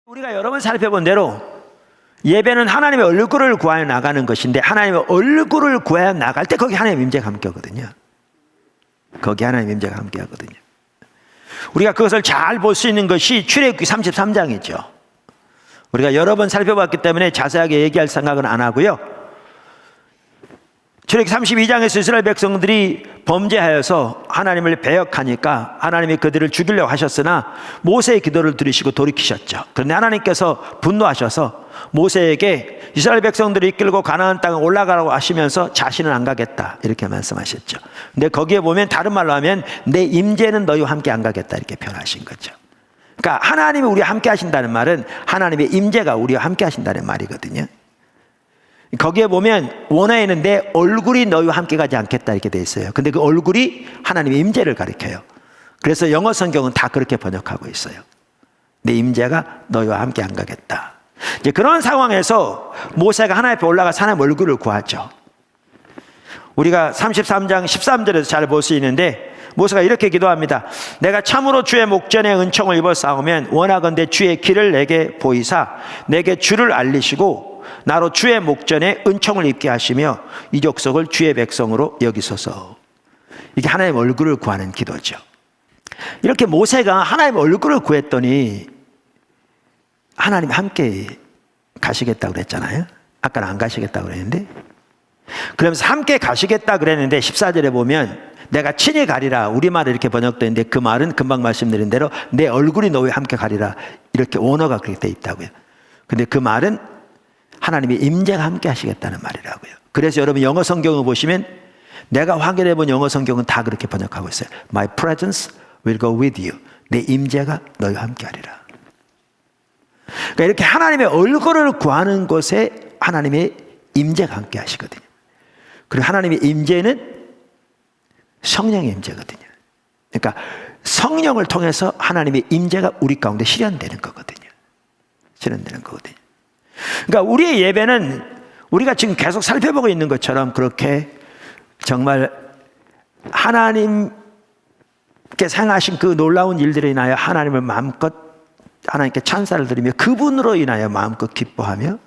우리가 여러 번 살펴본 대로 예배는 하나님의 얼굴을 구하여 나가는 것인데, 하나님의 얼굴을 구하여 나갈 때 거기 하나님의 임재가 함께 하거든요. 거기 하나님의 임재가 함께 하거든요. 우리가 그것을 잘 볼 수 있는 것이 출애굽기 33장이죠. 우리가 여러 번 살펴봤기 때문에 자세하게 얘기할 생각은 안 하고요. 출애굽기 32장에서 이스라엘 백성들이 범죄하여서 하나님을 배역하니까 하나님이 그들을 죽이려고 하셨으나 모세의 기도를 들으시고 돌이키셨죠. 그런데 하나님께서 분노하셔서 모세에게 이스라엘 백성들을 이끌고 가나안 땅에 올라가라고 하시면서 자신은 안 가겠다 이렇게 말씀하셨죠. 근데 거기에 보면 다른 말로 하면 내 임재는 너희와 함께 안 가겠다 이렇게 표현하신 거죠. 그러니까 하나님이 우리와 함께 하신다는 말은 하나님의 임재가 우리와 함께 하신다는 말이거든요. 거기에 보면 원어에는 내 얼굴이 너희와 함께 가지 않겠다 이렇게 돼 있어요. 근데 그 얼굴이 하나님의 임재를 가리켜요. 그래서 영어 성경은 다 그렇게 번역하고 있어요. 내 임재가 너희와 함께 안 가겠다. 이제 그런 상황에서 모세가 하나님 앞에 올라가서 하나님 얼굴을 구하죠. 우리가 33장 13절에서 잘 볼 수 있는데 모세가 이렇게 기도합니다. 내가 참으로 주의 목전에 은총을 입어 싸우면 원하건대 주의 길을 내게 보이사 내게 주를 알리시고 나로 주의 목전에 은총을 입게 하시며 이 족속을 주의 백성으로 여기소서. 이게 하나님의 얼굴을 구하는 기도죠. 이렇게 모세가 하나님의 얼굴을 구했더니 하나님 함께 가시겠다고 그랬잖아요. 아까는 안 가시겠다고 그랬는데, 그러면서 함께 가시겠다 그랬는데 14절에 보면 내가 친히 가리라, 우리말에 이렇게 번역되는데 그 말은 금방 말씀드린 대로 내 얼굴이 너와 함께 가리라 이렇게 원어가 그렇게 돼 있다고요. 근데 그 말은 하나님의 임재가 함께 하시겠다는 말이라고요. 그래서 여러분 영어 성경을 보시면 내가 확인해 본 영어 성경은 다 그렇게 번역하고 있어요. My presence will go with you. 내 임재가 너희와 함께 하리라. 그러니까 이렇게 하나님의 얼굴을 구하는 곳에 하나님의 임재가 함께 하시거든요. 그리고 하나님의 임재는 성령의 임재거든요. 그러니까 성령을 통해서 하나님의 임재가 우리 가운데 실현되는 거거든요. 실현되는 거거든요. 그러니까 우리의 예배는 우리가 지금 계속 살펴보고 있는 것처럼 그렇게 정말 하나님께서 행하신 그 놀라운 일들에 인하여 하나님을 마음껏 하나님께 찬사를 드리며 그분으로 인하여 마음껏 기뻐하며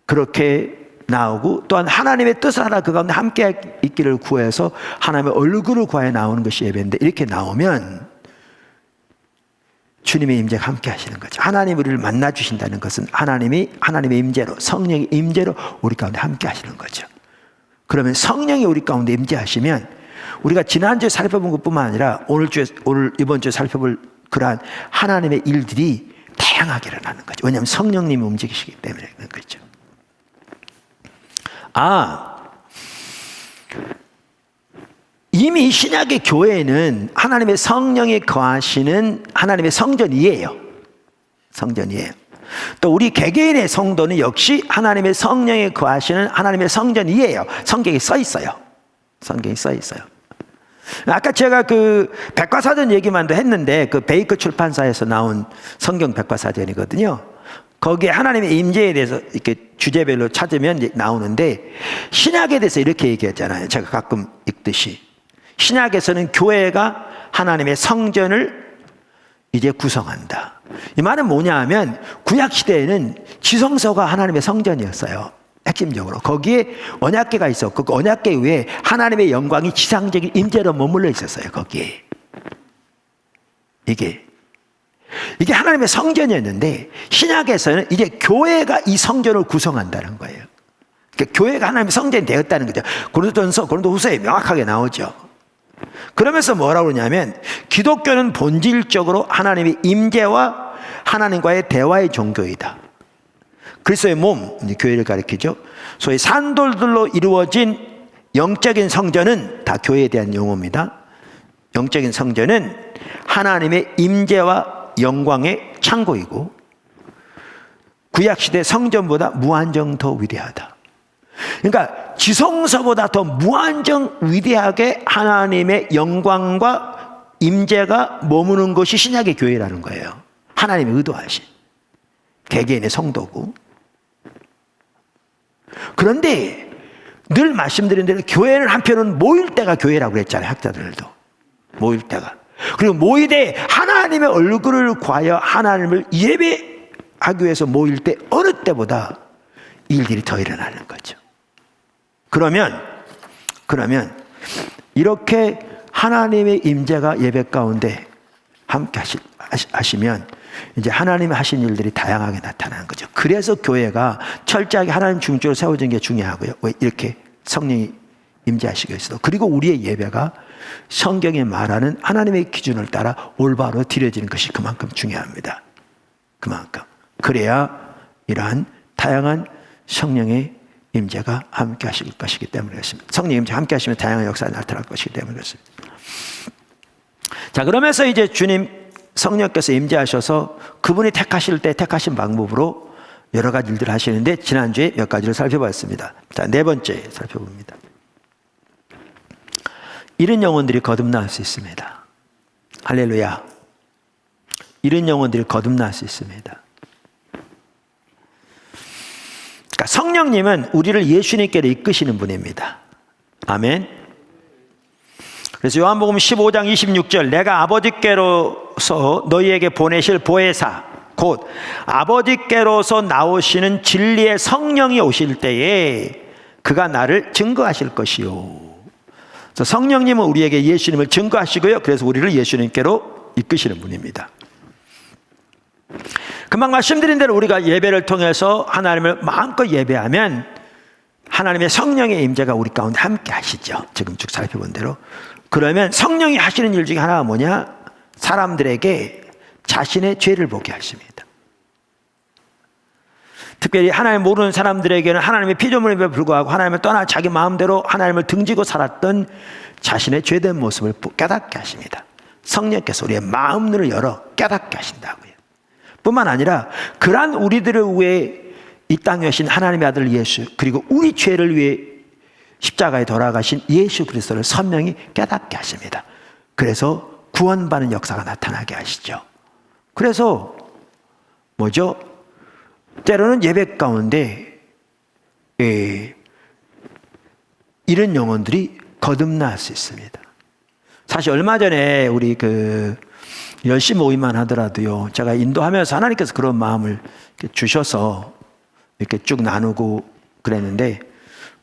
그렇게 나오고, 또한 하나님의 뜻을 하나 그 가운데 함께 있기를 구해서 하나님의 얼굴을 구하여 나오는 것이 예배인데, 이렇게 나오면 주님의 임재가 함께 하시는 거죠. 하나님 우리를 만나 주신다는 것은 하나님의 임재로, 성령의 임재로 우리 가운데 함께 하시는 거죠. 그러면 성령이 우리 가운데 임재하시면 우리가 지난주에 살펴본 것뿐만 아니라 이번 주에 살펴볼 그러한 하나님의 일들이 다양하게 일어나는 거죠. 왜냐하면 성령님이 움직이시기 때문에 그런 거죠. 이미 신약의 교회는 하나님의 성령이 거하시는 하나님의 성전이에요. 성전이에요. 또 우리 개개인의 성도는 역시 하나님의 성령이 거하시는 하나님의 성전이에요. 성경에 써 있어요. 성경에 써 있어요. 아까 제가 그 백과사전 얘기만도 했는데 그 베이크 출판사에서 나온 성경 백과사전이거든요. 거기에 하나님의 임재에 대해서 이렇게 주제별로 찾으면 이제 나오는데, 신약에 대해서 이렇게 얘기했잖아요. 제가 가끔 읽듯이 신약에서는 교회가 하나님의 성전을 이제 구성한다. 이 말은 뭐냐 하면 구약 시대에는 지성소가 하나님의 성전이었어요. 핵심적으로 거기에 언약궤가 있었고 그 언약궤 위에 하나님의 영광이 지상적인 임재로 머물러 있었어요. 거기에 이게 하나님의 성전이었는데, 신약에서는 이제 교회가 이 성전을 구성한다는 거예요. 그러니까 교회가 하나님의 성전이 되었다는 거죠. 고린도후서에 명확하게 나오죠. 그러면서 뭐라고 그러냐면 기독교는 본질적으로 하나님의 임재와 하나님과의 대화의 종교이다. 그리스도의 몸, 교회를 가리키죠. 소위 산돌들로 이루어진 영적인 성전은 다 교회에 대한 용어입니다. 영적인 성전은 하나님의 임재와 영광의 창고이고 구약시대 성전보다 무한정 더 위대하다. 그러니까 지성소보다 더 무한정 위대하게 하나님의 영광과 임재가 머무는 것이 신약의 교회라는 거예요. 하나님이 의도하신 개개인의 성도고. 그런데 늘 말씀드린 대로 교회는 한편은 모일 때가 교회라고 그랬잖아요. 학자들도 모일 때가. 그리고 모이되 하나님의 얼굴을 구하여 하나님을 예배하기 위해서 모일 때 어느 때보다 일들이 더 일어나는 거죠. 그러면 이렇게 하나님의 임재가 예배 가운데 함께 하시면 이제 하나님이 하신 일들이 다양하게 나타나는 거죠. 그래서 교회가 철저하게 하나님 중심으로 세워진 게 중요하고요. 왜 이렇게 성령이 임재하시기 위해서. 그리고 우리의 예배가 성경에 말하는 하나님의 기준을 따라 올바로 드려지는 것이 그만큼 중요합니다. 그만큼. 그래야 이러한 다양한 성령의 임재가 함께 하실 것이기 때문에 그렇습니다. 성령 임재 함께 하시면 다양한 역사가 나타날 것이기 때문에 그렇습니다. 자, 그러면서 이제 주님 성령께서 임재하셔서 그분이 택하실 때 택하신 방법으로 여러 가지 일들을 하시는데 지난주에 몇 가지를 살펴봤습니다. 자, 네 번째 살펴봅니다. 이런 영혼들이 거듭날 수 있습니다. 할렐루야. 이런 영혼들이 거듭날 수 있습니다. 그러니까 성령님은 우리를 예수님께로 이끄시는 분입니다. 아멘. 그래서 요한복음 15장 26절 내가 아버지께로서 너희에게 보내실 보혜사 곧 아버지께로서 나오시는 진리의 성령이 오실 때에 그가 나를 증거하실 것이요. 성령님은 우리에게 예수님을 증거하시고요. 그래서 우리를 예수님께로 이끄시는 분입니다. 금방 말씀드린 대로 우리가 예배를 통해서 하나님을 마음껏 예배하면 하나님의 성령의 임재가 우리 가운데 함께 하시죠. 지금 쭉 살펴본 대로. 그러면 성령이 하시는 일 중에 하나가 뭐냐? 사람들에게 자신의 죄를 보게 하십니다. 특별히 하나님 모르는 사람들에게는 하나님의 피조물임에 불구하고 하나님을 떠나 자기 마음대로 하나님을 등지고 살았던 자신의 죄된 모습을 깨닫게 하십니다. 성령께서 우리의 마음 눈을 열어 깨닫게 하신다고요. 뿐만 아니라 그러한 우리들을 위해 이 땅에 오신 하나님의 아들 예수, 그리고 우리 죄를 위해 십자가에 돌아가신 예수 그리스도를 선명히 깨닫게 하십니다. 그래서 구원받는 역사가 나타나게 하시죠. 그래서 뭐죠? 때로는 예배 가운데 이런 영혼들이 거듭날 수 있습니다. 사실 얼마 전에 우리 열심히 모임만 하더라도요, 제가 인도하면서 하나님께서 그런 마음을 주셔서 이렇게 쭉 나누고 그랬는데,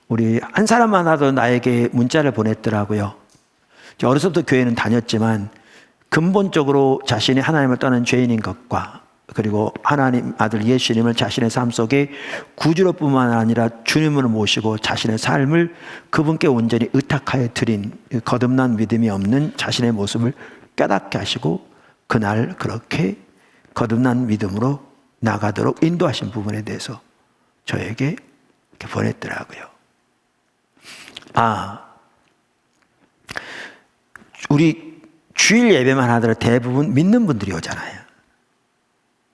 우리 한 사람만 하도 나에게 문자를 보냈더라고요. 어렸을 때부터 교회는 다녔지만 근본적으로 자신이 하나님을 떠난 죄인인 것과 그리고 하나님 아들 예수님을 자신의 삶 속에 구주로뿐만 아니라 주님으로 모시고 자신의 삶을 그분께 온전히 의탁하여 드린 거듭난 믿음이 없는 자신의 모습을 깨닫게 하시고 그날 그렇게 거듭난 믿음으로 나가도록 인도하신 부분에 대해서 저에게 이렇게 보냈더라고요. 우리 주일 예배만 하더라도 대부분 믿는 분들이 오잖아요.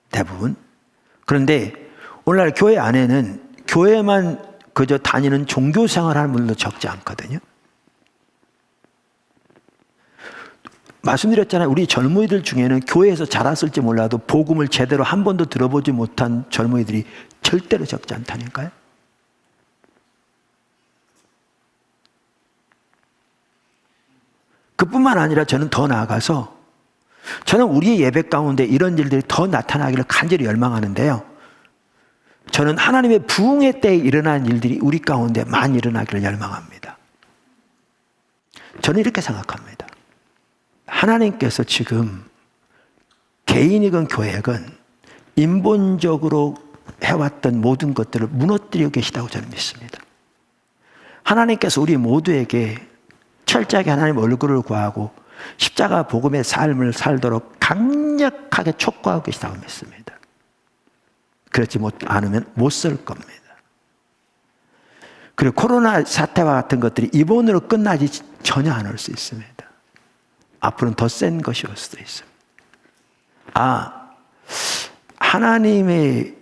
대부분. 그런데 오늘날 교회 안에는 교회만 그저 다니는 종교 생활하는 분들도 적지 않거든요. 말씀드렸잖아요. 우리 젊은이들 중에는 교회에서 자랐을지 몰라도 복음을 제대로 한 번도 들어보지 못한 젊은이들이 절대로 적지 않다니까요. 그뿐만 아니라 저는 더 나아가서 저는 우리의 예배 가운데 이런 일들이 더 나타나기를 간절히 열망하는데요. 저는 하나님의 부흥의 때에 일어난 일들이 우리 가운데 많이 일어나기를 열망합니다. 저는 이렇게 생각합니다. 하나님께서 지금 개인이건 교회건 인본적으로 해왔던 모든 것들을 무너뜨리고 계시다고 저는 믿습니다. 하나님께서 우리 모두에게 철저하게 하나님 얼굴을 구하고 십자가 복음의 삶을 살도록 강력하게 촉구하고 계시다고 믿습니다. 그렇지 않으면 못 쓸 겁니다. 그리고 코로나 사태와 같은 것들이 이번으로 끝나지 전혀 안 올 수 있습니다. 앞으로는 더 센 것이 올 수도 있습니다. 하나님의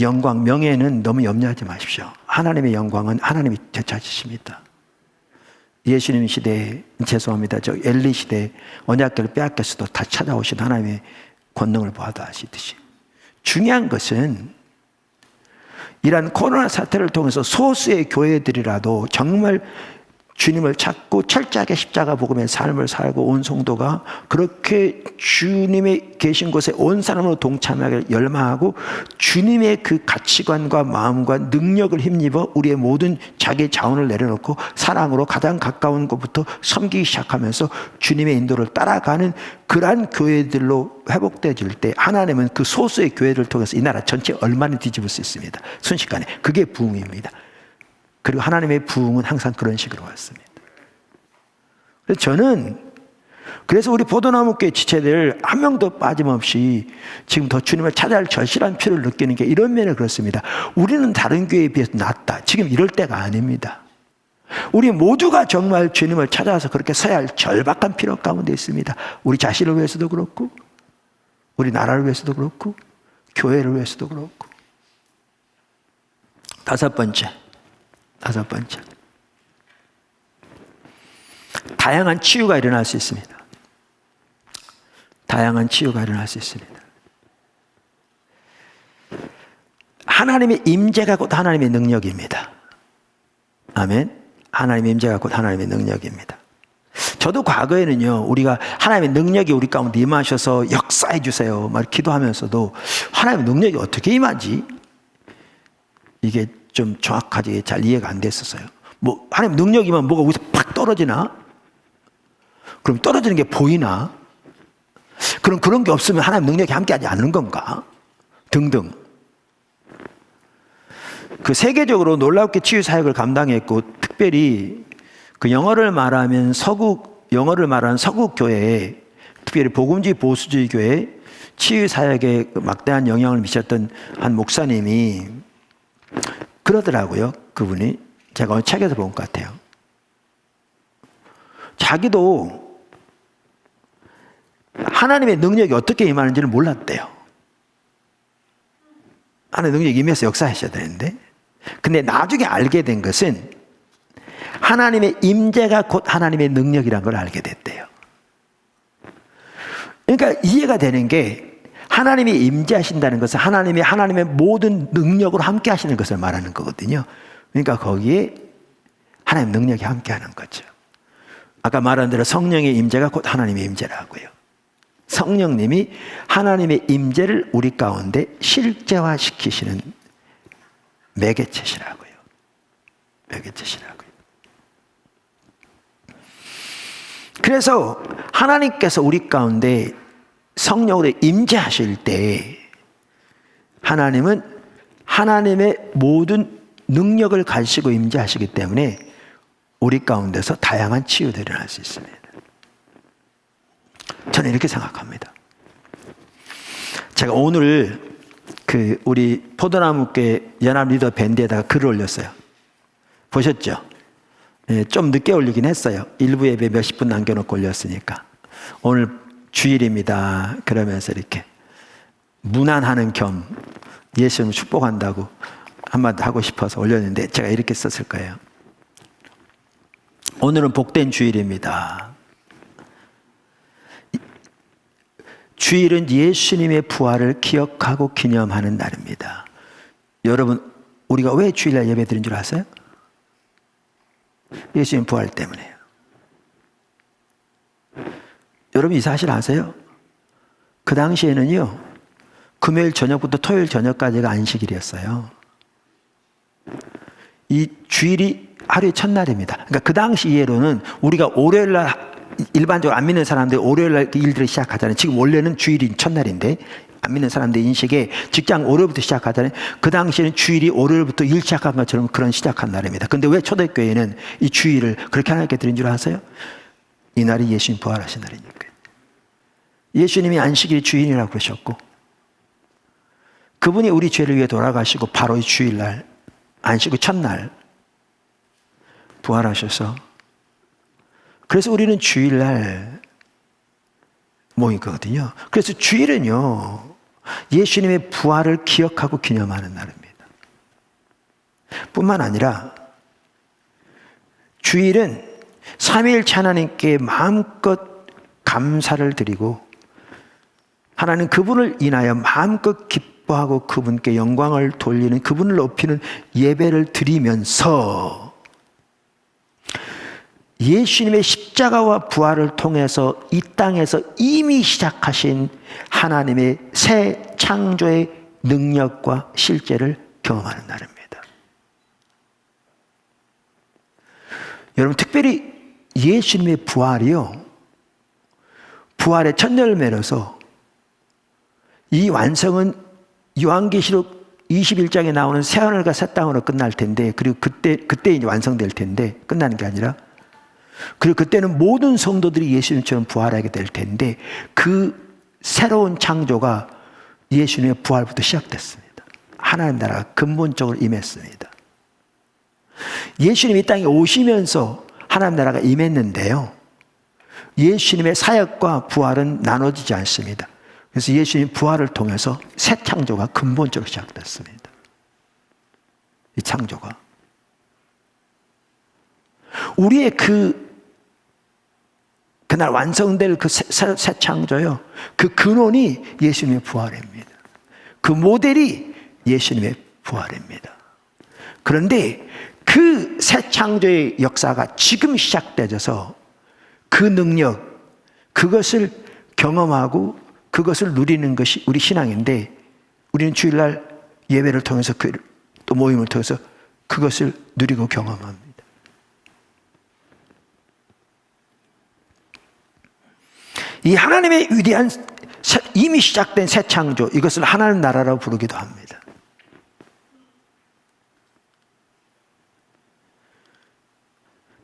영광, 명예는 너무 염려하지 마십시오. 하나님의 영광은 하나님이 되찾으십니다. 예수님 시대에, 죄송합니다. 엘리 시대에 언약궤를 빼앗겼어도 다 찾아오신 하나님의 권능을 보아도 아시듯이. 중요한 것은 이러한 코로나 사태를 통해서 소수의 교회들이라도 정말 주님을 찾고 철저하게 십자가 복음의 삶을 살고 온 성도가 그렇게 주님의 계신 곳에 온 사람으로 동참하게 열망하고 주님의 그 가치관과 마음과 능력을 힘입어 우리의 모든 자기 자원을 내려놓고 사랑으로 가장 가까운 곳부터 섬기기 시작하면서 주님의 인도를 따라가는 그러한 교회들로 회복되어질 때 하나님은 그 소수의 교회를 통해서 이 나라 전체 얼마나 뒤집을 수 있습니다. 순식간에. 그게 부흥입니다. 그리고 하나님의 부흥은 항상 그런 식으로 왔습니다. 그래서 저는 그래서 우리 포도나무교회 지체들 한 명도 빠짐없이 지금 더 주님을 찾아야 할 절실한 필요를 느끼는 게 이런 면에 그렇습니다. 우리는 다른 교회에 비해서 낫다. 지금 이럴 때가 아닙니다. 우리 모두가 정말 주님을 찾아서 그렇게 서야 할 절박한 필요 가운데 있습니다. 우리 자신을 위해서도 그렇고 우리 나라를 위해서도 그렇고 교회를 위해서도 그렇고. 다섯 번째, 다양한 치유가 일어날 수 있습니다. 다양한 치유가 일어날 수 있습니다. 하나님의 임재가 곧 하나님의 능력입니다. 아멘. 하나님의 임재가 곧 하나님의 능력입니다. 저도 과거에는요, 우리가 하나님의 능력이 우리 가운데 임하셔서 역사해 주세요 막 기도하면서도 하나님의 능력이 어떻게 임하지? 이게 좀 정확하게 잘 이해가 안 됐었어요. 뭐 하나님 능력이면 뭐가 어디서 팍 떨어지나? 그럼 떨어지는 게 보이나? 그럼 그런 게 없으면 하나님 능력이 함께하지 않는 건가? 등등. 그 세계적으로 놀랍게 치유 사역을 감당했고 특별히 그 영어를 말하는 서구 교회에 특별히 복음주의 보수주의 교회 치유 사역에 막대한 영향을 미쳤던 한 목사님이 그러더라고요. 그분이 제가 어느 책에서 본 것 같아요. 자기도 하나님의 능력이 어떻게 임하는지를 몰랐대요. 하나님의 능력이 임해서 역사하셔야 되는데 근데 나중에 알게 된 것은 하나님의 임재가 곧 하나님의 능력이라는 걸 알게 됐대요. 그러니까 이해가 되는 게 하나님이 임재하신다는 것은 하나님의 모든 능력으로 함께 하시는 것을 말하는 거거든요. 그러니까 거기에 하나님의 능력이 함께 하는 거죠. 아까 말한 대로 성령의 임재가 곧 하나님의 임재라고요. 성령님이 하나님의 임재를 우리 가운데 실제화시키시는 매개체시라고요. 그래서 하나님께서 우리 가운데 성령으로 임재하실 때 하나님은 하나님의 모든 능력을 가지시고 임재하시기 때문에 우리 가운데서 다양한 치유들이 일어날 수 있습니다. 저는 이렇게 생각합니다. 제가 오늘 우리 포도나무교회 연합 리더 밴드에다가 글을 올렸어요. 보셨죠? 예, 좀 늦게 올리긴 했어요. 일부 예배 몇십 분 남겨놓고 올렸으니까. 오늘 주일입니다. 그러면서 이렇게 무난하는 겸 예수님을 축복한다고 한마디 하고 싶어서 올렸는데 제가 이렇게 썼을 거예요. 오늘은 복된 주일입니다. 주일은 예수님의 부활을 기억하고 기념하는 날입니다. 여러분, 우리가 왜 주일날 예배 드린 줄 아세요? 예수님 부활 때문에요. 여러분 이 사실 아세요? 그 당시에는요, 금요일 저녁부터 토요일 저녁까지가 안식일이었어요. 이 주일이 하루의 첫날입니다. 그러니까 그 당시 이해로는 우리가 월요일날 일반적으로 안 믿는 사람들이 월요일날 일들을 시작하잖아요. 지금 원래는 주일이 첫날인데 안 믿는 사람들 인식에 직장 월요일부터 시작하잖아요. 그 당시에는 주일이 월요일부터 일 시작한 것처럼 그런 시작한 날입니다. 근데 왜 초대교회는 이 주일을 그렇게 하나님께 드린 줄 아세요? 이 날이 예수님 부활하신 날이니까. 예수님이 안식일이 주일이라고 그러셨고 그분이 우리 죄를 위해 돌아가시고 바로 이 주일날 안식 후 첫날 부활하셔서 그래서 우리는 주일날 모이거든요. 그래서 주일은요 예수님의 부활을 기억하고 기념하는 날입니다. 뿐만 아니라 주일은 삼위일체 하나님께 마음껏 감사를 드리고 하나님 그분을 인하여 마음껏 기뻐하고 그분께 영광을 돌리는 그분을 높이는 예배를 드리면서 예수님의 십자가와 부활을 통해서 이 땅에서 이미 시작하신 하나님의 새 창조의 능력과 실제를 경험하는 날입니다. 여러분, 특별히 예수님의 부활이요, 부활의 첫 열매로서 이 완성은 요한계시록 21장에 나오는 새하늘과 새 땅으로 끝날 텐데, 그리고 그때 이제 완성될 텐데, 끝나는 게 아니라, 그리고 그때는 모든 성도들이 예수님처럼 부활하게 될 텐데, 그 새로운 창조가 예수님의 부활부터 시작됐습니다. 하나님 나라가 근본적으로 임했습니다. 예수님이 이 땅에 오시면서 하나님 나라가 임했는데요, 예수님의 사역과 부활은 나눠지지 않습니다. 그래서 예수님 부활을 통해서 새 창조가 근본적으로 시작됐습니다. 이 창조가 우리의 그날 완성될 그 새 창조요, 그 근원이 예수님의 부활입니다. 그 모델이 예수님의 부활입니다. 그런데 그 새 창조의 역사가 지금 시작되어서 그 능력, 그것을 경험하고 그것을 누리는 것이 우리 신앙인데, 우리는 주일날 예배를 통해서 또 모임을 통해서 그것을 누리고 경험합니다. 이 하나님의 위대한 이미 시작된 새 창조, 이것을 하나님 나라라고 부르기도 합니다.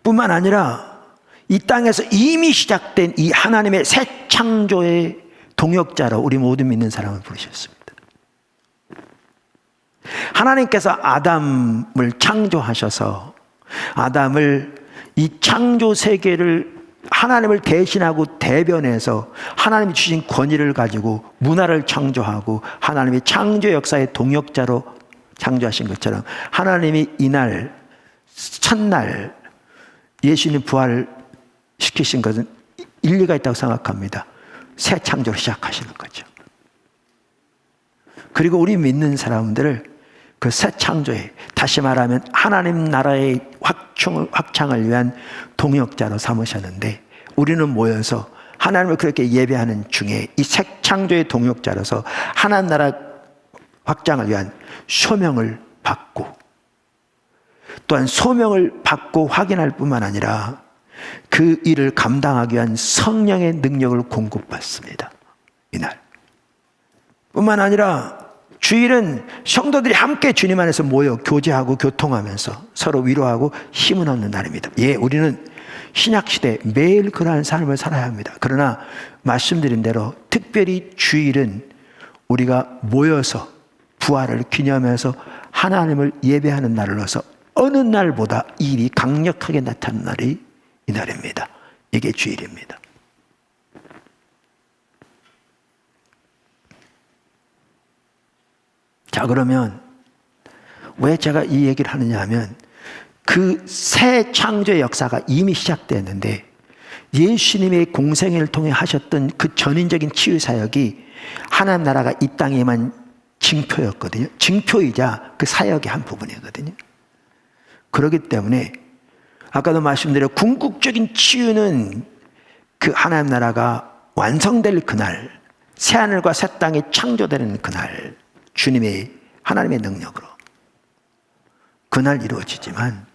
뿐만 아니라 이 땅에서 이미 시작된 이 하나님의 새 창조의 동역자로 우리 모든 믿는 사람을 부르셨습니다. 하나님께서 아담을 창조하셔서 아담을 이 창조 세계를 하나님을 대신하고 대변해서 하나님이 주신 권위를 가지고 문화를 창조하고 하나님이 창조 역사의 동역자로 창조하신 것처럼, 하나님이 이날 첫날 예수님 부활을 시키신 것은 일리가 있다고 생각합니다. 새 창조를 시작하시는 거죠. 그리고 우리 믿는 사람들을 그 새 창조에, 다시 말하면 하나님 나라의 확장을 위한 동역자로 삼으셨는데, 우리는 모여서 하나님을 그렇게 예배하는 중에 이 새 창조의 동역자로서 하나님 나라 확장을 위한 소명을 받고, 또한 소명을 받고 확인할 뿐만 아니라 그 일을 감당하기 위한 성령의 능력을 공급받습니다. 이날 뿐만 아니라 주일은 성도들이 함께 주님 안에서 모여 교제하고 교통하면서 서로 위로하고 힘을 얻는 날입니다. 예, 우리는 신약시대 매일 그러한 삶을 살아야 합니다. 그러나 말씀드린 대로 특별히 주일은 우리가 모여서 부활을 기념해서 하나님을 예배하는 날로서 어느 날보다 이 일이 강력하게 나타나는 날이 이 날입니다. 이게 주일입니다. 자, 그러면 왜 제가 이 얘기를 하느냐 하면, 그 새 창조의 역사가 이미 시작됐는데 예수님의 공생애를 통해 하셨던 그 전인적인 치유 사역이 하나님 나라가 이 땅에만 징표였거든요. 징표이자 그 사역의 한 부분이거든요. 그렇기 때문에 아까도 말씀드린 궁극적인 치유는 그 하나님 나라가 완성될 그날, 새하늘과 새 땅이 창조되는 그날, 주님의 하나님의 능력으로 그날 이루어지지만,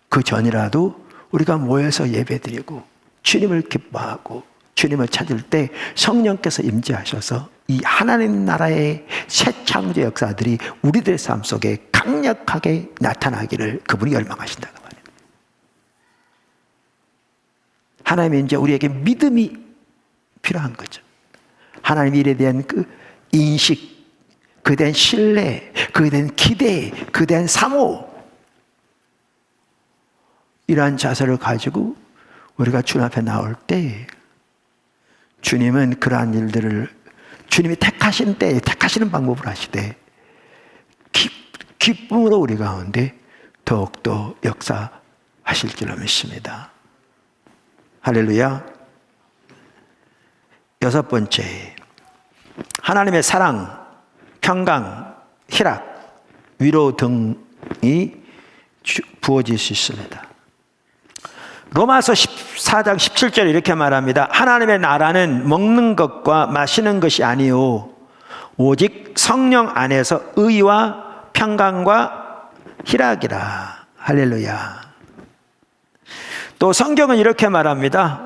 그 전이라도 우리가 모여서 예배드리고 주님을 기뻐하고 주님을 찾을 때 성령께서 임재하셔서 이 하나님 나라의 새 창조 역사들이 우리들의 삶 속에 강력하게 나타나기를 그분이 열망하신다고 말해요. 하나님의 이제 우리에게 믿음이 필요한 거죠. 하나님 일에 대한 그 인식, 그에 대한 신뢰, 그에 대한 기대, 그에 대한 사모, 이러한 자세를 가지고 우리가 주님 앞에 나올 때 주님은 그러한 일들을 주님이 택하신 때에 택하시는 방법을 하시되 기쁨으로 우리 가운데 더욱더 역사하실 줄로 믿습니다. 할렐루야. 여섯 번째, 하나님의 사랑, 평강, 희락, 위로 등이 부어질 수 있습니다. 로마서 14장 17절 이렇게 말합니다. 하나님의 나라는 먹는 것과 마시는 것이 아니요 오직 성령 안에서 의와 평강과 희락이라. 할렐루야. 또 성경은 이렇게 말합니다.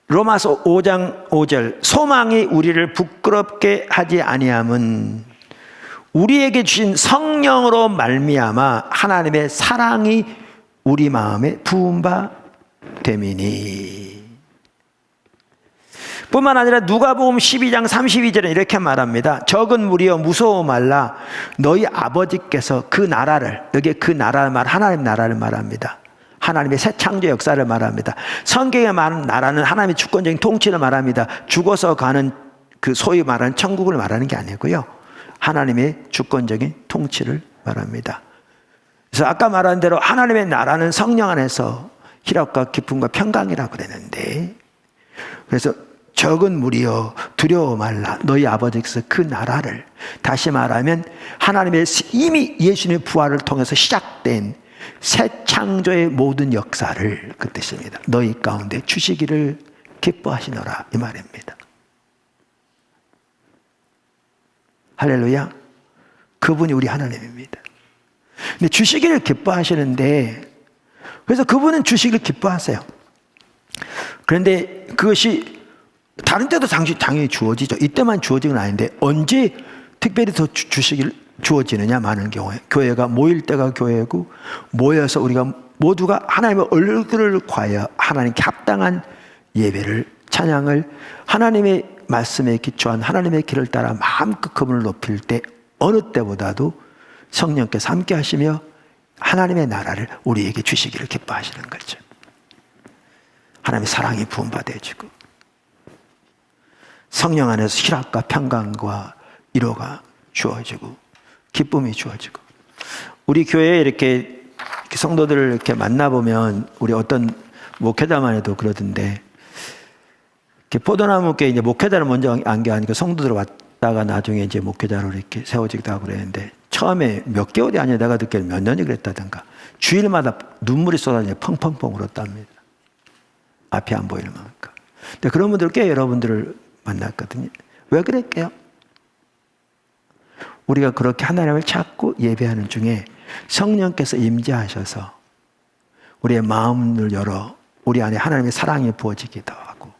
로마서 5장 5절 소망이 우리를 부끄럽게 하지 아니함은 우리에게 주신 성령으로 말미암아 하나님의 사랑이 우리 마음에 부은 바 됨이니. 뿐만 아니라 누가복음 12장 32절에 이렇게 말합니다. 적은 무리여 무서워 말라. 너희 아버지께서 그 나라를, 여기에 그 나라를 하나님 나라를 말합니다. 하나님의 새 창조 역사를 말합니다. 성경에 말하는 나라는 하나님의 주권적인 통치를 말합니다. 죽어서 가는 그 소위 말하는 천국을 말하는 게 아니고요. 하나님의 주권적인 통치를 말합니다. 그래서 아까 말한 대로 하나님의 나라는 성령 안에서 희락과 기쁨과 평강이라고 그랬는데, 그래서 적은 무리여 두려워 말라. 너희 아버지께서 그 나라를, 다시 말하면 하나님의 이미 예수님의 부활을 통해서 시작된 새 창조의 모든 역사를, 그 뜻입니다. 너희 가운데 주시기를 기뻐하시노라, 이 말입니다. 할렐루야. 그분이 우리 하나님입니다. 근데 주시기를 기뻐하시는데, 그래서 그분은 주시기를 기뻐하세요. 그런데 그것이 다른 때도 당연히 주어지죠. 이때만 주어지는 건 아닌데 언제 특별히 더 주시기를 주어지느냐, 많은 경우에 교회가 모일 때가 교회고, 모여서 우리가 모두가 하나님의 얼굴을 구하여 하나님께 합당한 예배를, 찬양을, 하나님의 말씀에 기초한 하나님의 길을 따라 마음껏 그분을 높일 때 어느 때보다도 성령께서 함께 하시며 하나님의 나라를 우리에게 주시기를 기뻐하시는 거죠. 하나님의 사랑이 부음받아지고 성령 안에서 희락과 평강과 위로가 주어지고 기쁨이 주어지고. 우리 교회에 이렇게 성도들을 이렇게 만나보면, 우리 어떤 목회자만 해도 그러던데, 이렇게 포도나무께 이제 목회자를 먼저 안겨하니까 성도들 왔다가 나중에 이제 목회자로 이렇게 세워지기도 하고 그랬는데, 처음에 몇 개월이 아니라 내가 듣기에는 몇 년이 그랬다든가, 주일마다 눈물이 쏟아지며 펑펑펑 울었답니다. 앞이 안 보이는 만큼. 근데 그런 분들 꽤 여러분들을 만났거든요. 왜 그랬게요? 우리가 그렇게 하나님을 찾고 예배하는 중에 성령께서 임재하셔서 우리의 마음을 열어 우리 안에 하나님의 사랑이 부어지기도 하고,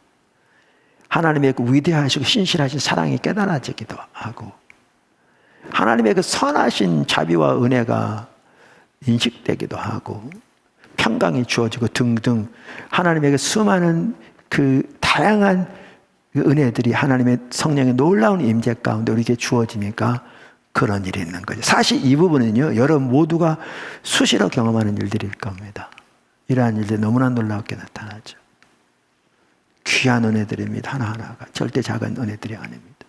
하나님의 그 위대하시고 신실하신 사랑이 깨달아지기도 하고, 하나님의 그 선하신 자비와 은혜가 인식되기도 하고, 평강이 주어지고 등등 하나님의 그 수많은 그 다양한 그 은혜들이 하나님의 성령의 놀라운 임재 가운데 우리에게 주어지니까 그런 일이 있는 거죠. 사실 이 부분은요, 여러분 모두가 수시로 경험하는 일들일 겁니다. 이러한 일들이 너무나 놀랍게 나타나죠. 귀한 은혜들입니다. 하나하나가 절대 작은 은혜들이 아닙니다.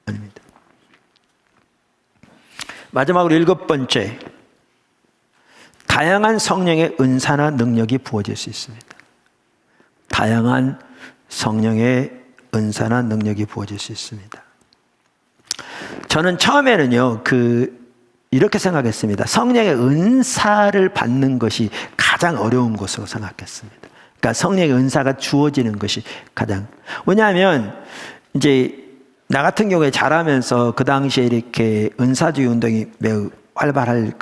아닙니다. 마지막으로 7번째, 다양한 성령의 은사나 능력이 부어질 수 있습니다. 다양한 성령의 은사나 능력이 부어질 수 있습니다. 저는 처음에는요, 이렇게 생각했습니다. 성령의 은사를 받는 것이 가장 어려운 것으로 생각했습니다. 그러니까 성령의 은사가 주어지는 것이 가장. 왜냐하면 이제 나 같은 경우에 자라면서 그 당시에 이렇게 은사주의 운동이 매우 활발할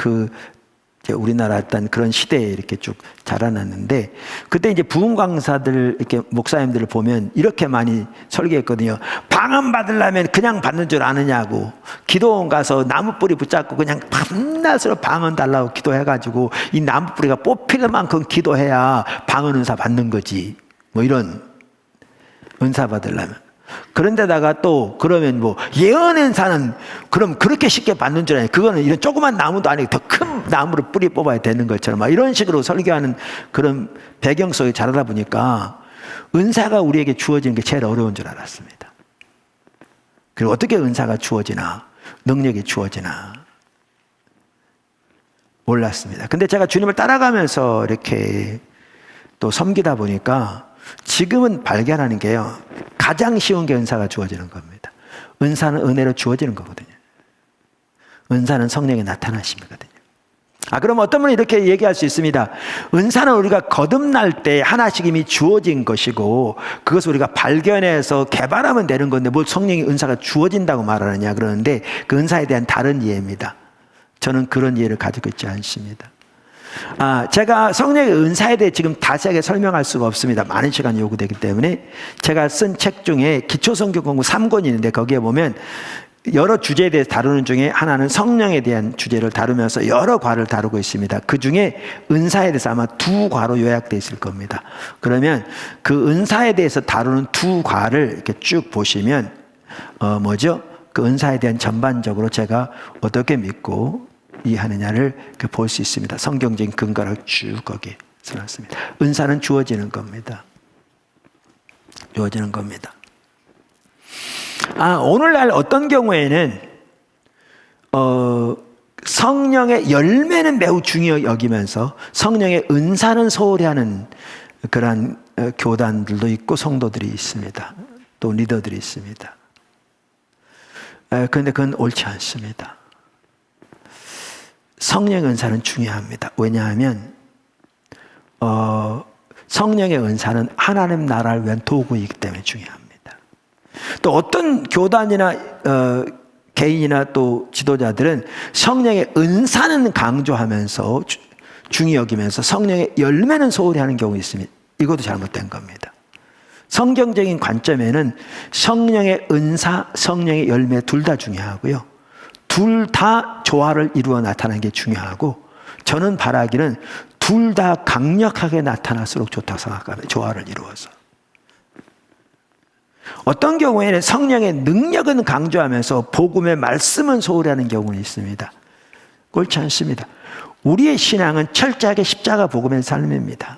우리나라 어떤 그런 시대에 이렇게 쭉 자라났는데, 그때 이제 부흥 강사들, 이렇게 목사님들을 보면 이렇게 많이 설교했거든요. 방언 받으려면 그냥 받는 줄 아느냐고, 기도원 가서 나무 뿌리 붙잡고 그냥 밤낮으로 방언 달라고 기도해가지고 이 나무 뿌리가 뽑히는 만큼 기도해야 방언 은사 받는 거지, 뭐 이런 은사 받으려면. 그런데다가 또 그러면 뭐 예언 은사는 그럼 그렇게 쉽게 받는 줄 아냐, 그거는 이런 조그만 나무도 아니고 더 큰 나무를 뿌리 뽑아야 되는 것처럼 막 이런 식으로 설교하는 그런 배경 속에 자라다 보니까 은사가 우리에게 주어지는 게 제일 어려운 줄 알았습니다. 그리고 어떻게 은사가 주어지나, 능력이 주어지나 몰랐습니다. 근데 제가 주님을 따라가면서 이렇게 또 섬기다 보니까 지금은 발견하는 게요, 가장 쉬운 게 은사가 주어지는 겁니다. 은사는 은혜로 주어지는 거거든요. 은사는 성령의 나타나심이거든요. 그럼 어떤 분은 이렇게 얘기할 수 있습니다. 은사는 우리가 거듭날 때 하나씩 이미 주어진 것이고 그것을 우리가 발견해서 개발하면 되는 건데 뭘 성령의 은사가 주어진다고 말하느냐 그러는데 그 은사에 대한 다른 이해입니다. 저는 그런 이해를 가지고 있지 않습니다. 제가 성령의 은사에 대해 지금 자세하게 설명할 수가 없습니다. 많은 시간이 요구되기 때문에 제가 쓴 책 중에 기초성경 공부 3권이 있는데 거기에 보면 여러 주제에 대해서 다루는 중에 하나는 성령에 대한 주제를 다루면서 여러 과를 다루고 있습니다. 그 중에 은사에 대해서 아마 2과로 요약되어 있을 겁니다. 그러면 그 은사에 대해서 다루는 2과를 이렇게 쭉 보시면 그 은사에 대한 전반적으로 제가 어떻게 믿고 이해하느냐를 볼 수 있습니다. 성경적인 근거를 쭉 거기에 써놨습니다. 은사는 주어지는 겁니다. 주어지는 겁니다. 오늘날 어떤 경우에는 성령의 열매는 매우 중요히 여기면서 성령의 은사는 소홀히 하는 그러한 교단들도 있고 성도들이 있습니다. 또 리더들이 있습니다. 그런데 그건 옳지 않습니다. 성령의 은사는 중요합니다. 왜냐하면 성령의 은사는 하나님 나라를 위한 도구이기 때문에 중요합니다. 또 어떤 교단이나 개인이나 또 지도자들은 성령의 은사는 강조하면서 중히 여기면서 성령의 열매는 소홀히 하는 경우 있습니다. 이것도 잘못된 겁니다. 성경적인 관점에는 성령의 은사, 성령의 열매 둘 다 중요하고요. 둘 다 조화를 이루어 나타나는 게 중요하고 저는 바라기는 둘 다 강력하게 나타날수록 좋다고 생각합니다. 조화를 이루어서. 어떤 경우에는 성령의 능력은 강조하면서 복음의 말씀은 소홀히 하는 경우는 있습니다. 옳지 않습니다. 우리의 신앙은 철저하게 십자가 복음의 삶입니다.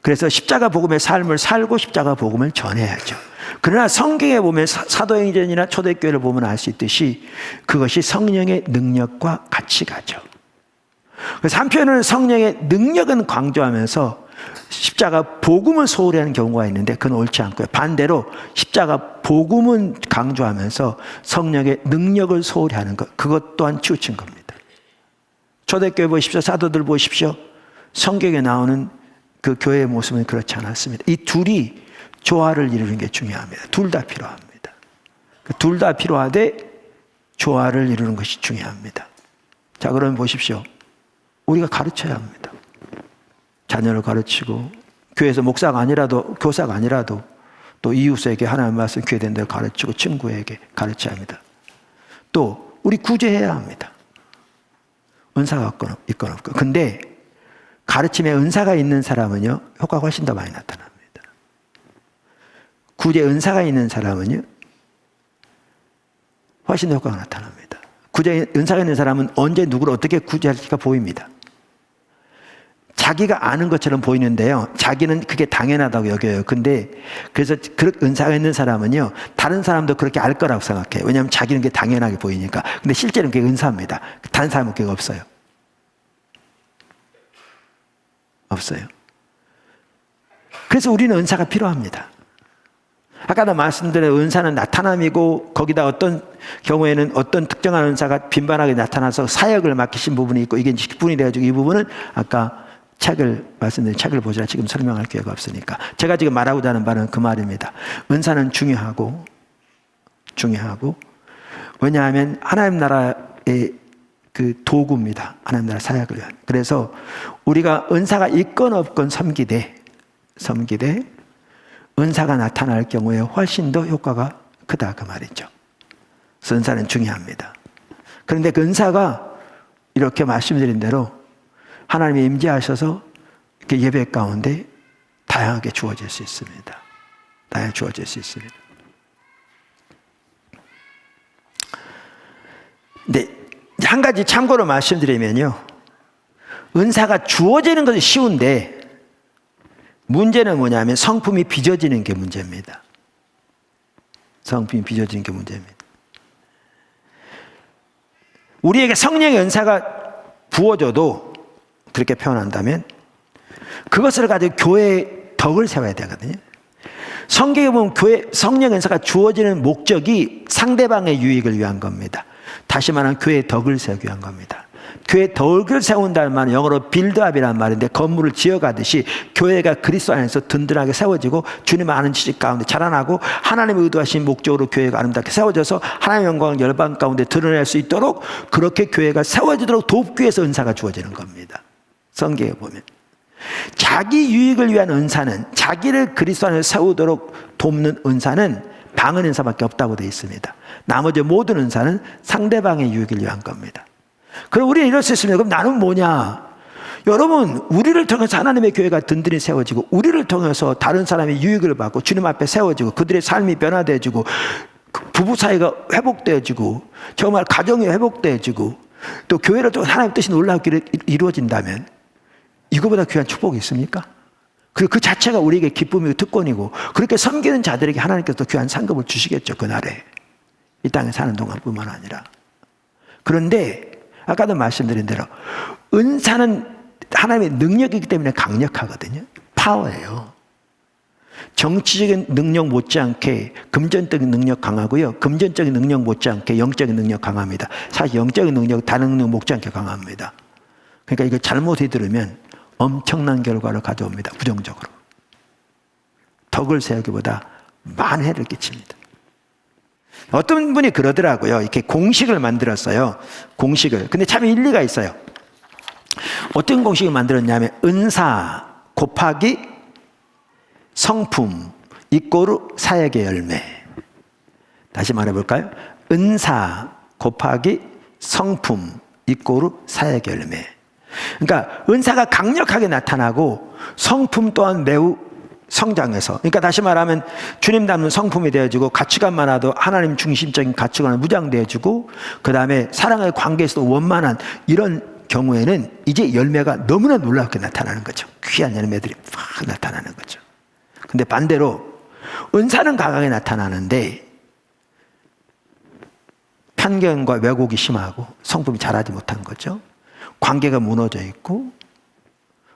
그래서 십자가 복음의 삶을 살고 십자가 복음을 전해야죠. 그러나 성경에 보면 사도행전이나 초대교회를 보면 알 수 있듯이 그것이 성령의 능력과 같이 가죠. 그래서 한편으로는 성령의 능력은 강조하면서 십자가 복음은 소홀히 하는 경우가 있는데 그건 옳지 않고요. 반대로 십자가 복음은 강조하면서 성령의 능력을 소홀히 하는 것, 그것 또한 치우친 겁니다. 초대교회 보십시오. 사도들 보십시오. 성경에 나오는 그 교회의 모습은 그렇지 않았습니다. 이 둘이 조화를 이루는 게 중요합니다. 둘 다 필요합니다. 둘 다 필요하되 조화를 이루는 것이 중요합니다. 자, 그러면 보십시오. 우리가 가르쳐야 합니다. 자녀를 가르치고 교회에서 목사가 아니라도 교사가 아니라도 또 이웃에게 하나님의 말씀 교회된 대로 가르치고 친구에게 가르쳐야 합니다. 또 우리 구제해야 합니다. 은사가 있건 없건. 근데 가르침에 은사가 있는 사람은요 효과가 훨씬 더 많이 나타납니다. 구제 은사가 있는 사람은요 훨씬 더 효과가 나타납니다. 구제 은사가 있는 사람은 언제 누구를 어떻게 구제할지가 보입니다. 자기가 아는 것처럼 보이는데요. 자기는 그게 당연하다고 여겨요. 근데 그래서 그 은사가 있는 사람은요. 다른 사람도 그렇게 알 거라고 생각해요. 왜냐하면 자기는 그게 당연하게 보이니까. 근데 실제로는 그게 은사입니다. 다른 사람은 그게 없어요. 없어요. 그래서 우리는 은사가 필요합니다. 아까도 말씀드린 은사는 나타남이고 거기다 어떤 경우에는 어떤 특정한 은사가 빈번하게 나타나서 사역을 맡기신 부분이 있고 이게 10분이 돼가지고 이 부분은 아까 말씀드린 책을 보시라 지금 설명할 기회가 없으니까 제가 지금 말하고자 하는 바는 그 말입니다. 은사는 중요하고 왜냐하면 하나님 나라의 그 도구입니다. 하나님 나라 사역을 위한. 그래서 우리가 은사가 있건 없건 섬기되 은사가 나타날 경우에 훨씬 더 효과가 크다 그 말이죠. 그래서 은사는 중요합니다. 그런데 그 은사가 이렇게 말씀드린 대로 하나님이 임재하셔서 이렇게 예배 가운데 다양하게 주어질 수 있습니다. 다양하게 주어질 수 있습니다. 근데 한 가지 참고로 말씀드리면요. 은사가 주어지는 것이 쉬운데 문제는 뭐냐면 성품이 빚어지는 게 문제입니다. 성품이 빚어지는 게 문제입니다. 우리에게 성령의 은사가 부어져도 그렇게 표현한다면 그것을 가지고 교회의 덕을 세워야 되거든요. 성경에 보면 성령 은사가 주어지는 목적이 상대방의 유익을 위한 겁니다. 다시 말하면 교회의 덕을 세우기 위한 겁니다. 교회 덕을 세운다는 말은 영어로 빌드업이라는 말인데 건물을 지어가듯이 교회가 그리스도 안에서 든든하게 세워지고 주님 아는 지식 가운데 자라나고 하나님의 의도하신 목적으로 교회가 아름답게 세워져서 하나님의 영광을 열방 가운데 드러낼 수 있도록 그렇게 교회가 세워지도록 돕기 위해서 은사가 주어지는 겁니다. 성경에 보면 자기 유익을 위한 은사는, 자기를 그리스도 안에서 세우도록 돕는 은사는 방언 은사밖에 없다고 되어 있습니다. 나머지 모든 은사는 상대방의 유익을 위한 겁니다. 그럼 우리는 이럴 수 있습니다. 그럼 나는 뭐냐? 여러분, 우리를 통해서 하나님의 교회가 든든히 세워지고 우리를 통해서 다른 사람의 유익을 받고 주님 앞에 세워지고 그들의 삶이 변화되어지고 부부 사이가 회복되어지고 정말 가정이 회복되어지고 또 교회를 통해 하나님의 뜻이 놀랍게 이루어진다면 이거보다 귀한 축복이 있습니까? 그리고 그 자체가 우리에게 기쁨이고 특권이고 그렇게 섬기는 자들에게 하나님께서 귀한 상급을 주시겠죠. 그날에 이 땅에 사는 동안뿐만 아니라. 그런데 아까도 말씀드린 대로 은사는 하나님의 능력이기 때문에 강력하거든요. 파워예요. 정치적인 능력 못지않게 금전적인 능력 강하고요. 금전적인 능력 못지않게 영적인 능력 강합니다. 사실 영적인 능력 다른 능력 못지않게 강합니다. 그러니까 이거 잘못 들으면 엄청난 결과를 가져옵니다. 부정적으로. 덕을 세우기보다 만해를 끼칩니다. 어떤 분이 그러더라고요. 이렇게 공식을 만들었어요. 공식을. 근데 참 일리가 있어요. 어떤 공식을 만들었냐면 은사 곱하기 성품 이꼬르 사역의 열매. 다시 말해볼까요? 은사 곱하기 성품 이꼬르 사역의 열매. 그러니까 은사가 강력하게 나타나고 성품 또한 매우 성장해서, 그러니까 다시 말하면 주님 닮은 성품이 되어지고 가치관만 하도 하나님 중심적인 가치관을 무장되어지고 그 다음에 사랑의 관계에서도 원만한 이런 경우에는 이제 열매가 너무나 놀랍게 나타나는 거죠. 귀한 열매들이 막 나타나는 거죠. 근데 반대로 은사는 강하게 나타나는데 편견과 왜곡이 심하고 성품이 자라지 못한 거죠. 관계가 무너져 있고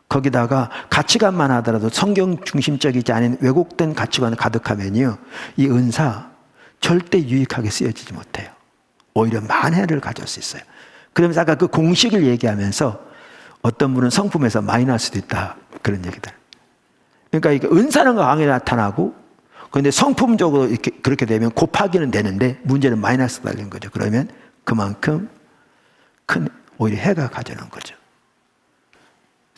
거기다가 가치관만 하더라도 성경 중심적이지 않은 왜곡된 가치관을 가득하면요, 이 은사 절대 유익하게 쓰여지지 못해요. 오히려 만해를 가져올 수 있어요. 그러면서 아까 그 공식을 얘기하면서 어떤 분은 성품에서 마이너스 수도 있다 그런 얘기들. 그러니까 이게 은사는 강하게 나타나고 그런데 성품적으로 이렇게 그렇게 되면 곱하기는 되는데 문제는 마이너스가 달린 거죠. 그러면 그만큼 큰 오히려 해가 가져오는 거죠.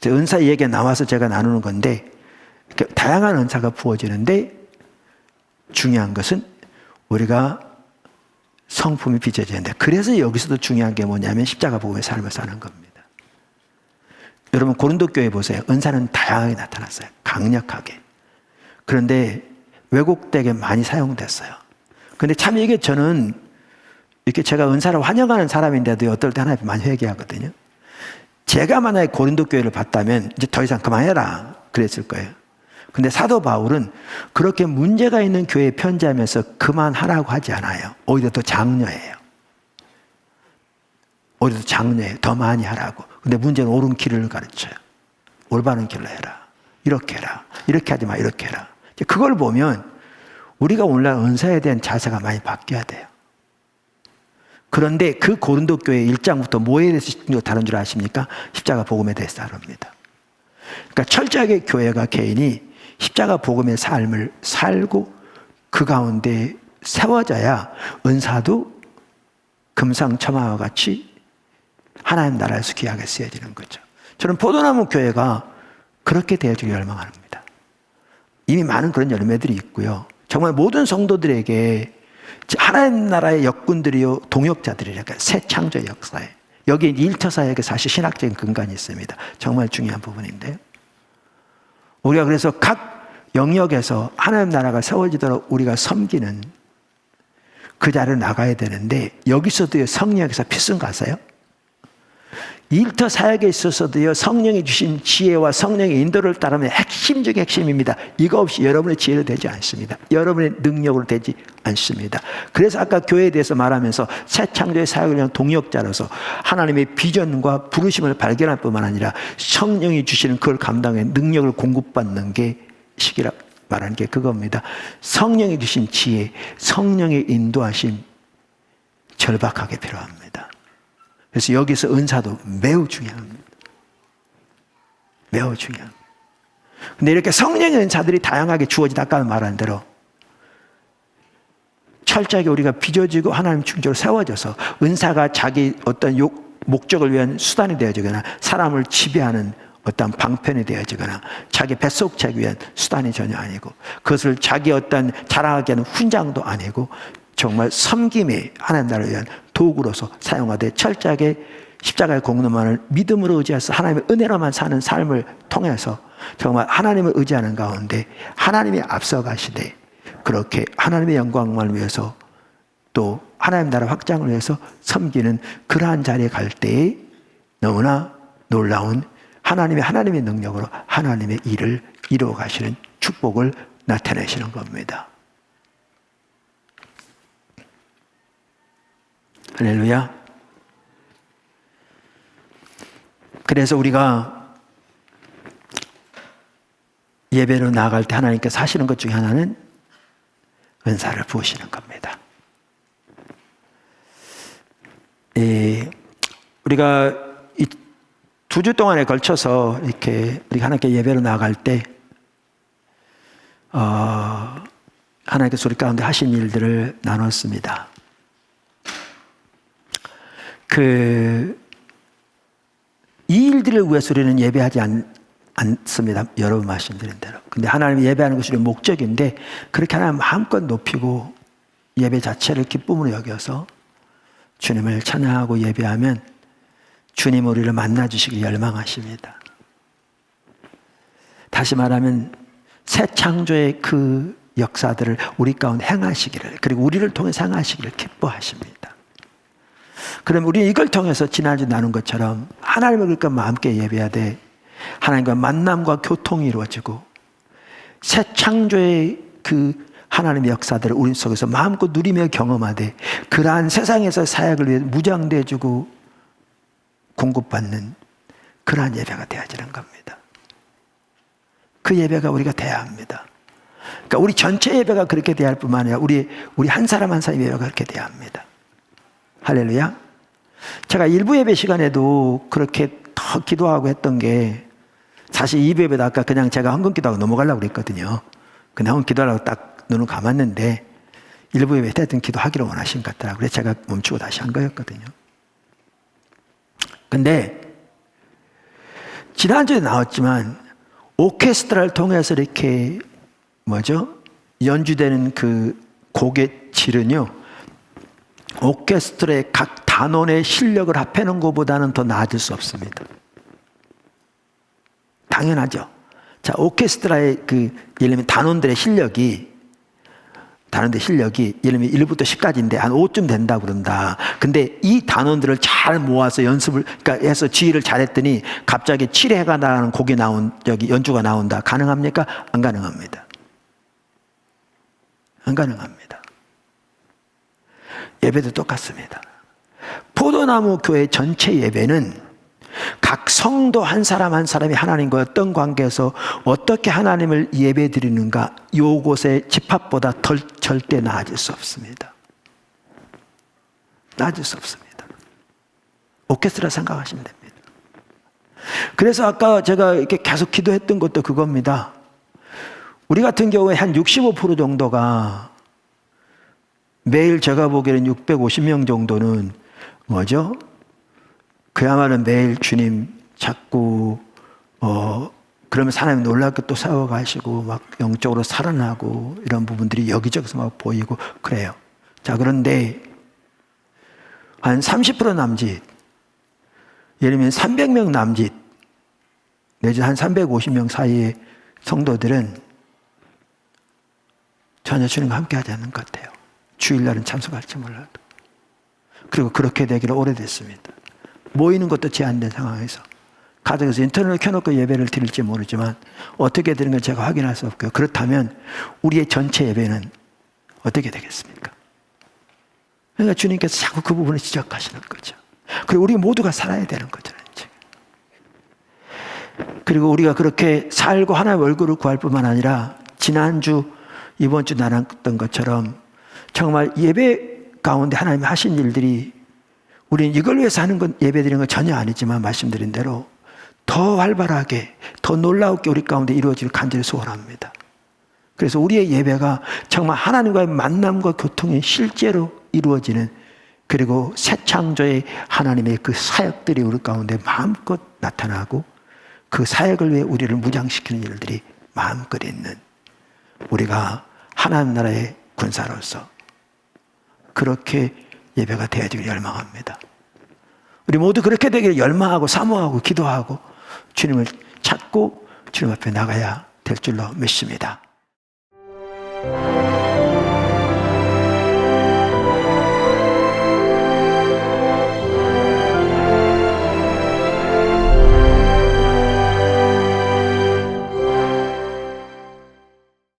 은사 얘기가 나와서 제가 나누는 건데 다양한 은사가 부어지는데 중요한 것은 우리가 성품이 빚어지는데, 그래서 여기서도 중요한 게 뭐냐면 십자가 복음의 삶을 사는 겁니다. 여러분 고린도 교회 보세요. 은사는 다양하게 나타났어요. 강력하게. 그런데 왜곡되게 많이 사용됐어요. 그런데 참 이게 저는 이렇게 제가 은사를 환영하는 사람인데도 어떨 때 하나님 많이 회개하거든요. 제가 만약에 고린도 교회를 봤다면 이제 더 이상 그만해라 그랬을 거예요. 근데 사도 바울은 그렇게 문제가 있는 교회에 편지하면서 그만하라고 하지 않아요. 오히려 더 장려해요. 오히려 더 장려해요. 더 많이 하라고. 근데 문제는 옳은 길을 가르쳐요. 올바른 길로 해라. 이렇게 해라. 이렇게 하지 마. 이렇게 해라. 그걸 보면 우리가 오늘날 은사에 대한 자세가 많이 바뀌어야 돼요. 그런데 그 고린도 교회 1장부터 뭐에 대해서 다른 줄 아십니까? 십자가 복음에 대해서 다룹니다. 그러니까 철저하게 교회가 개인이 십자가 복음의 삶을 살고 그 가운데 세워져야 은사도 금상첨화와 같이 하나님 나라에서 귀하게 쓰여지는 거죠. 저는 포도나무 교회가 그렇게 되어주길 열망합니다. 이미 많은 그런 열매들이 있고요. 정말 모든 성도들에게 하나님 나라의 역군들이요 동역자들이랄까 새 창조 역사에 여기 일터 사역에 사실 신학적인 근간이 있습니다. 정말 중요한 부분인데요. 우리가 그래서 각 영역에서 하나님 나라가 세워지도록 우리가 섬기는 그 자리를 나가야 되는데 여기서도 성령에서 필승 가세요. 일터 사역에 있어서도요 성령이 주신 지혜와 성령의 인도를 따르면 핵심 중의 핵심입니다. 이거 없이 여러분의 지혜로 되지 않습니다. 여러분의 능력으로 되지 않습니다. 그래서 아까 교회에 대해서 말하면서 새 창조의 사역을 위한 동역자로서 하나님의 비전과 부르심을 발견할 뿐만 아니라 성령이 주시는 그걸 감당해 능력을 공급받는 게 시기라 말하는 게 그겁니다. 성령이 주신 지혜, 성령의 인도하심 절박하게 필요합니다. 그래서 여기서 은사도 매우 중요합니다. 매우 중요합니다. 근데 이렇게 성령의 은사들이 다양하게 주어진 아까 말한 대로 철저하게 우리가 빚어지고 하나님 중적으로 세워져서 은사가 자기 어떤 목적을 위한 수단이 되어지거나 사람을 지배하는 어떤 방편이 되어지거나 자기 뱃속차기 위한 수단이 전혀 아니고 그것을 자기 어떤 자랑하게 하는 훈장도 아니고 정말 섬김이 하나님 나라를 위한 도구로서 사용하되 철저하게 십자가의 공로만을 믿음으로 의지해서 하나님의 은혜로만 사는 삶을 통해서 정말 하나님을 의지하는 가운데 하나님이 앞서가시되 그렇게 하나님의 영광을 위해서 또 하나님 나라 확장을 위해서 섬기는 그러한 자리에 갈 때에 너무나 놀라운 하나님의 능력으로 하나님의 일을 이루어 가시는 축복을 나타내시는 겁니다. 할렐루야. 그래서 우리가 예배로 나아갈 때 하나님께서 하시는 것 중에 하나는 은사를 부으시는 겁니다. 우리가 이 2주 동안에 걸쳐서 이렇게 우리가 하나님께 예배로 나아갈 때 하나님께서 우리 가운데 하신 일들을 나눴습니다. 이 일들을 위해서 우리는 예배하지 않습니다. 여러 번 말씀드린 대로. 근데 하나님이 예배하는 것이 우리의 목적인데 그렇게 하나님 마음껏 높이고 예배 자체를 기쁨으로 여겨서 주님을 찬양하고 예배하면 주님 우리를 만나주시길 열망하십니다. 다시 말하면 새 창조의 그 역사들을 우리 가운데 행하시기를 그리고 우리를 통해서 행하시기를 기뻐하십니다. 그럼 우리는 이걸 통해서 지난주 나눈 것처럼 하나님을 그러니까 마음껏 예배하되 하나님과 만남과 교통이 이루어지고 새 창조의 그 하나님의 역사들을 우리 속에서 마음껏 누리며 경험하되 그러한 세상에서 사역을 위해 무장돼주고 공급받는 그러한 예배가 되어지는 겁니다. 그 예배가 우리가 돼야 합니다. 그러니까 우리 전체 예배가 그렇게 돼야 할 뿐만 아니라 우리 한 사람 한 사람 예배가 그렇게 돼야 합니다. 할렐루야. 제가 일부 예배 시간에도 그렇게 더 기도하고 했던 게 사실 2부 예배도 아까 그냥 제가 헌금 기도하고 넘어가려고 그랬거든요. 근데 헌금 기도하려고 딱 눈을 감았는데 일부 예배 때 기도하기를 원하신 것 같더라고요. 그래서 제가 멈추고 다시 한 거였거든요. 근데 지난주에 나왔지만 오케스트라를 통해서 이렇게 연주되는 그 곡의 질은요 오케스트라의 각 단원의 실력을 합해놓은 것보다는 더 나아질 수 없습니다. 당연하죠. 자, 오케스트라의 예를 들면 단원들의 실력이 예를 들면 1부터 10까지인데 한 5쯤 된다 그런다. 근데 이 단원들을 잘 모아서 그러니까 해서 지휘를 잘했더니 갑자기 7회가 나가는 곡이 연주가 나온다. 가능합니까? 안 가능합니다. 안 가능합니다. 예배도 똑같습니다. 포도나무 교회 전체 예배는 각 성도 한 사람 한 사람이 하나님과 어떤 관계에서 어떻게 하나님을 예배 드리는가 요것의 집합보다 절대 나아질 수 없습니다. 나아질 수 없습니다. 오케스트라 생각하시면 됩니다. 그래서 아까 제가 이렇게 계속 기도했던 것도 그겁니다. 우리 같은 경우에 한 65% 정도가 매일 제가 보기에는 650명 정도는 그야말로 매일 주님 자꾸 그러면 하나님 놀랍게 또 세워가시고 막 영적으로 살아나고 이런 부분들이 여기저기서 막 보이고 그래요. 자, 그런데 한 30% 남짓, 예를 들면 300명 남짓 내지 한 350명 사이의 성도들은 전혀 주님과 함께 하지 않는 것 같아요. 주일날은 참석할지 몰라도. 그리고 그렇게 되기를 오래됐습니다. 모이는 것도 제한된 상황에서 가정에서 인터넷을 켜놓고 예배를 드릴지 모르지만 어떻게 되는 건 제가 확인할 수 없고요. 그렇다면 우리의 전체 예배는 어떻게 되겠습니까? 그러니까 주님께서 자꾸 그 부분을 지적하시는 거죠. 그리고 우리 모두가 살아야 되는 거잖아요. 그리고 우리가 그렇게 살고 하나님의 얼굴을 구할 뿐만 아니라 지난주 이번 주 나눴던 것처럼 정말 예배 가운데 하나님이 하신 일들이 우리는 이걸 위해서 하는 건, 예배드리는 건 전혀 아니지만 말씀드린 대로 더 활발하게, 더 놀라웠게 우리 가운데 이루어질 간절히 소원합니다. 그래서 우리의 예배가 정말 하나님과의 만남과 교통이 실제로 이루어지는, 그리고 새 창조의 하나님의 그 사역들이 우리 가운데 마음껏 나타나고 그 사역을 위해 우리를 무장시키는 일들이 마음껏 있는, 우리가 하나님 나라의 군사로서 그렇게 예배가 되어지길 열망합니다. 우리 모두 그렇게 되기를 열망하고 사모하고 기도하고 주님을 찾고 주님 앞에 나가야 될 줄로 믿습니다.